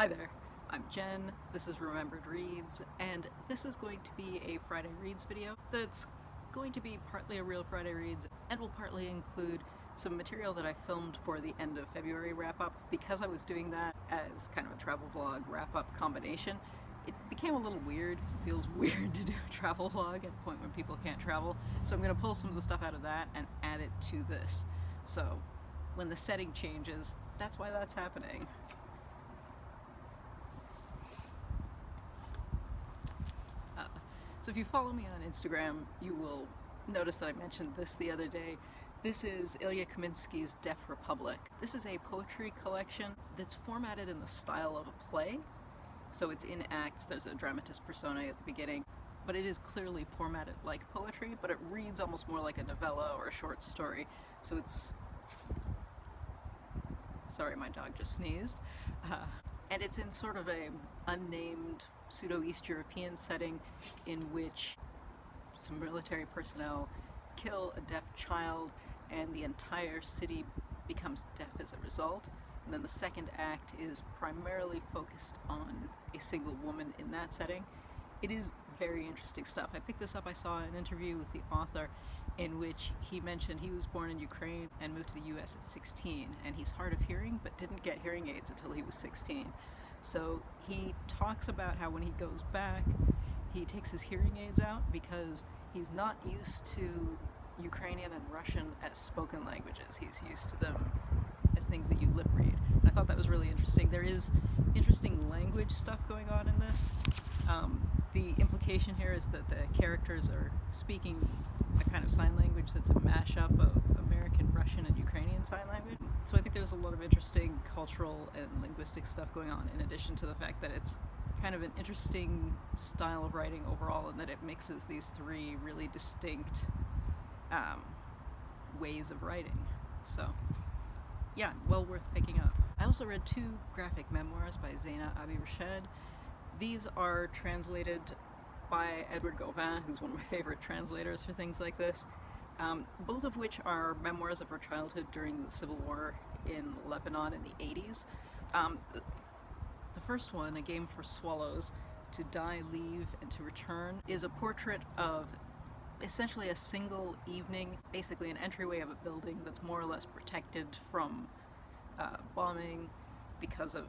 Hi there, I'm Jen, this is Remembered Reads, and this is going to be a Friday Reads video that's going to be partly a real Friday Reads and will partly include some material that I filmed for the end of February wrap-up. Because I was doing that as kind of a travel vlog wrap-up combination, it became a little weird because it feels weird to do a travel vlog at the point when people can't travel. So I'm going to pull some of the stuff out of that and add it to this. So when the setting changes, that's why that's happening. So if you follow me on Instagram, you will notice that I mentioned this the other day. This is Ilya Kaminsky's Deaf Republic. This is a poetry collection that's formatted in the style of a play. So it's in acts, there's a dramatis personae at the beginning, but it is clearly formatted like poetry, but it reads almost more like a novella or a short story. So it's... Sorry, my dog just sneezed. And it's in sort of a unnamed pseudo-East European setting in which some military personnel kill a deaf child and the entire city becomes deaf as a result. And then the second act is primarily focused on a single woman in that setting. It is very interesting stuff. I picked this up, I saw an interview with the author in which he mentioned he was born in Ukraine and moved to the US at 16, and he's hard of hearing but didn't get hearing aids until he was 16. So he talks about how when he goes back, he takes his hearing aids out because he's not used to Ukrainian and Russian as spoken languages. He's used to them as things that you lip read. And I thought that was really interesting. There is interesting language stuff going on in this. The implication here is that the characters are speaking a kind of sign language that's a mashup of American, Russian, and Ukrainian sign language. So I think there's a lot of interesting cultural and linguistic stuff going on, in addition to the fact that it's kind of an interesting style of writing overall, and that it mixes these three really distinct ways of writing. So yeah, well worth picking up. I also read two graphic memoirs by Zeina Abirached. These are translated by Gauvin, who's one of my favorite translators for things like this, both of which are memoirs of her childhood during the Civil War in Lebanon in the 80s. The first one, A Game for Swallows, To Die, Leave, and to Return, is a portrait of essentially a single evening, basically an entryway of a building that's more or less protected from bombing because of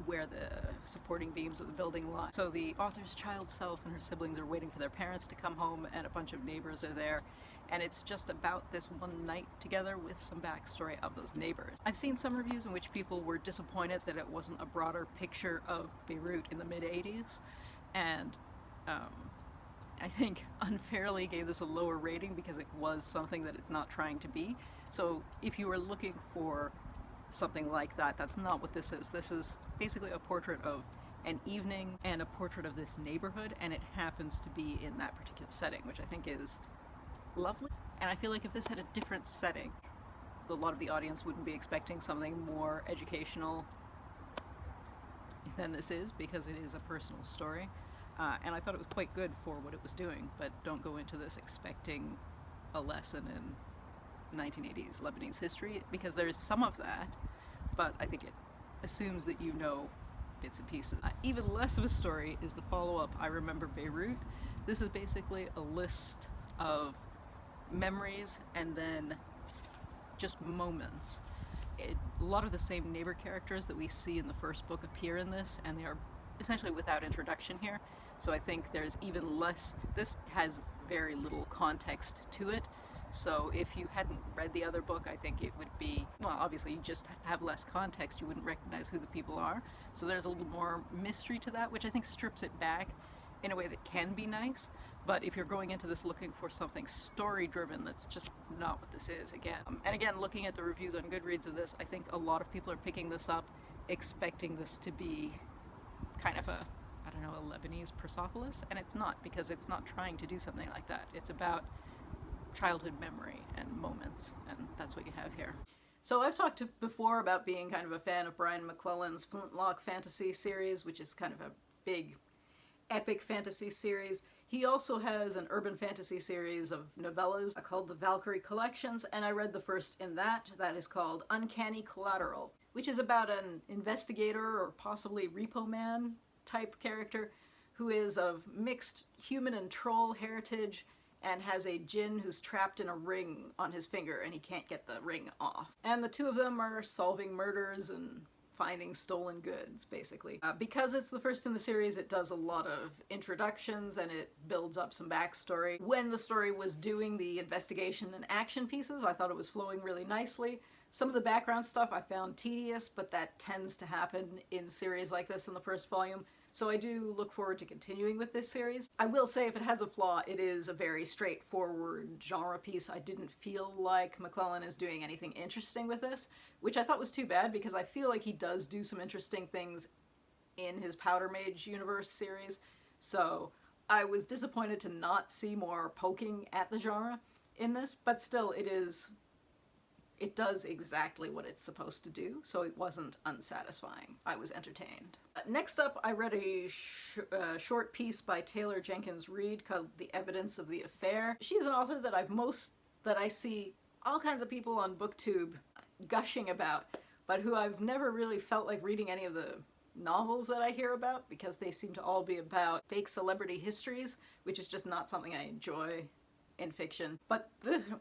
where the supporting beams of the building lie. So the author's child self and her siblings are waiting for their parents to come home, and a bunch of neighbors are there, and it's just about this one night together with some backstory of those neighbors. I've seen some reviews in which people were disappointed that it wasn't a broader picture of Beirut in the mid-80s, and I think unfairly gave this a lower rating because it was something that it's not trying to be. So if you were looking for something like that, that's not what this is. This is basically a portrait of an evening and a portrait of this neighborhood, and it happens to be in that particular setting, which I think is lovely. And I feel like if this had a different setting, a lot of the audience wouldn't be expecting something more educational than this is, because it is a personal story. And I thought it was quite good for what it was doing, but don't go into this expecting a lesson in 1980s Lebanese history, because there is some of that, but I think it assumes that you know bits and pieces. Even less of a story is the follow-up, I Remember Beirut. This is basically a list of memories and then just moments. A lot of the same neighbor characters that we see in the first book appear in this, and they are essentially without introduction here. So I think there's even less, this has very little context to it. So if you hadn't read the other book, I think it would be, well, obviously you just have less context, you wouldn't recognize who the people are. So there's a little more mystery to that, which I think strips it back in a way that can be nice. But if you're going into this looking for something story-driven, that's just not what this is, again. And again, looking at the reviews on Goodreads of this, I think a lot of people are picking this up expecting this to be kind of a, I don't know, a Lebanese Persepolis, and it's not, because it's not trying to do something like that. It's about childhood memory and moments, and that's what you have here. So I've talked before about being kind of a fan of Brian McClellan's Flintlock fantasy series, which is kind of a big epic fantasy series. He also has an urban fantasy series of novellas called the Valkyrie collections, and I read the first in that. That is called Uncanny Collateral. which is about an investigator or possibly repo man type character who is of mixed human and troll heritage and has a djinn who's trapped in a ring on his finger and he can't get the ring off. And the two of them are solving murders and finding stolen goods, basically. Because it's the first in the series, it does a lot of introductions and it builds up some backstory. When the story was doing the investigation and action pieces, I thought it was flowing really nicely. Some of the background stuff I found tedious, but that tends to happen in series like this in the first volume. So I do look forward to continuing with this series. I will say if it has a flaw, it is a very straightforward genre piece. I didn't feel like McClellan is doing anything interesting with this, which I thought was too bad because I feel like he does do some interesting things in his Powder Mage universe series. So I was disappointed to not see more poking at the genre in this, but still it does exactly what it's supposed to do, so it wasn't unsatisfying. I was entertained. Next up, I read a short piece by Taylor Jenkins Reid called The Evidence of the Affair. She is an author that I see all kinds of people on BookTube gushing about, but who I've never really felt like reading any of the novels that I hear about because they seem to all be about fake celebrity histories, which is just not something I enjoy in fiction. But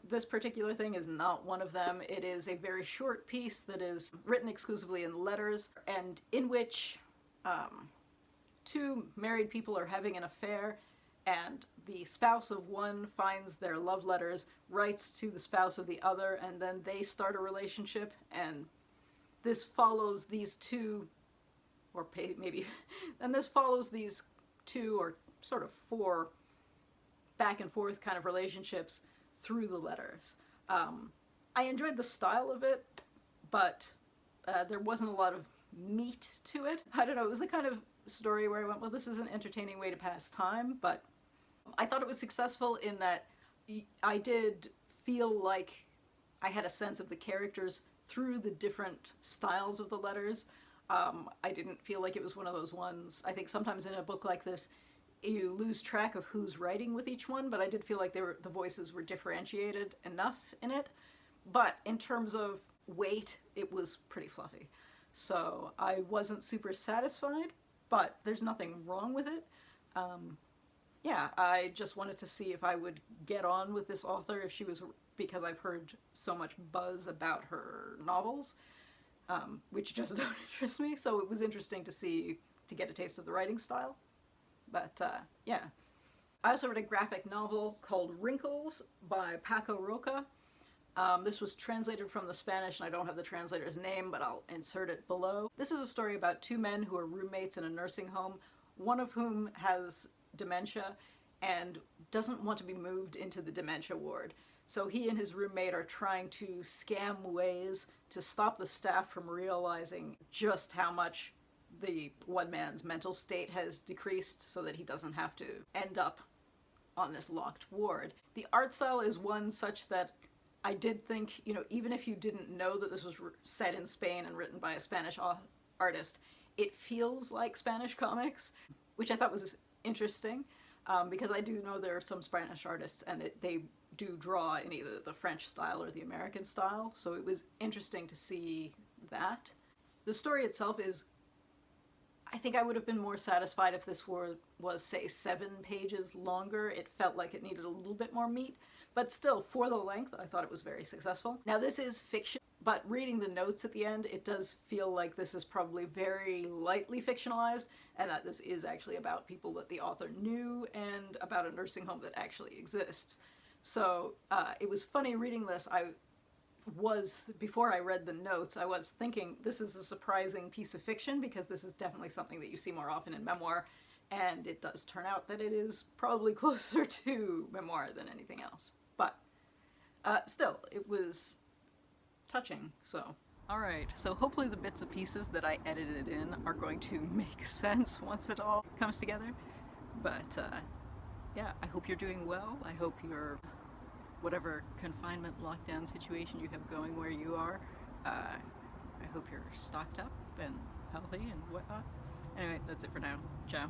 this particular thing is not one of them. It is a very short piece that is written exclusively in letters and in which two married people are having an affair and the spouse of one finds their love letters, writes to the spouse of the other, and then they start a relationship, and this follows these two, or maybe, and this follows these two or sort of four back and forth kind of relationships through the letters. I enjoyed the style of it, but there wasn't a lot of meat to it. I don't know, it was the kind of story where I went, well, this is an entertaining way to pass time, but I thought it was successful in that I did feel like I had a sense of the characters through the different styles of the letters. I didn't feel like it was one of those ones, I think sometimes in a book like this, you lose track of who's writing with each one, but I did feel like the voices were differentiated enough in it. But in terms of weight, it was pretty fluffy. So I wasn't super satisfied, but there's nothing wrong with it. Yeah, I just wanted to see if I would get on with this author, if she was, because I've heard so much buzz about her novels, which just don't interest me. So it was interesting to get a taste of the writing style. But yeah. I also read a graphic novel called Wrinkles by Paco Roca. This was translated from the Spanish, and I don't have the translator's name, but I'll insert it below. This is a story about two men who are roommates in a nursing home, one of whom has dementia and doesn't want to be moved into the dementia ward. So he and his roommate are trying to scam ways to stop the staff from realizing just how much the one man's mental state has decreased so that he doesn't have to end up on this locked ward. The art style is one such that I did think, you know, even if you didn't know that this was set in Spain and written by a Spanish artist, it feels like Spanish comics, which I thought was interesting, because I do know there are some Spanish artists and they do draw in either the French style or the American style, so it was interesting to see that. The story itself is, I think I would have been more satisfied if this was, say, 7 pages longer. It felt like it needed a little bit more meat, but still, for the length, I thought it was very successful. Now, this is fiction, but reading the notes at the end, it does feel like this is probably very lightly fictionalized, and that this is actually about people that the author knew and about a nursing home that actually exists. So it was funny reading this. Before I read the notes, I was thinking this is a surprising piece of fiction because this is definitely something that you see more often in memoir, and it does turn out that it is probably closer to memoir than anything else. But still, it was touching, so. Alright, so hopefully the bits and pieces that I edited in are going to make sense once it all comes together. But yeah, I hope you're doing well. I hope you're, whatever confinement lockdown situation you have going where you are, I hope you're stocked up and healthy and whatnot. Anyway, that's it for now. Ciao.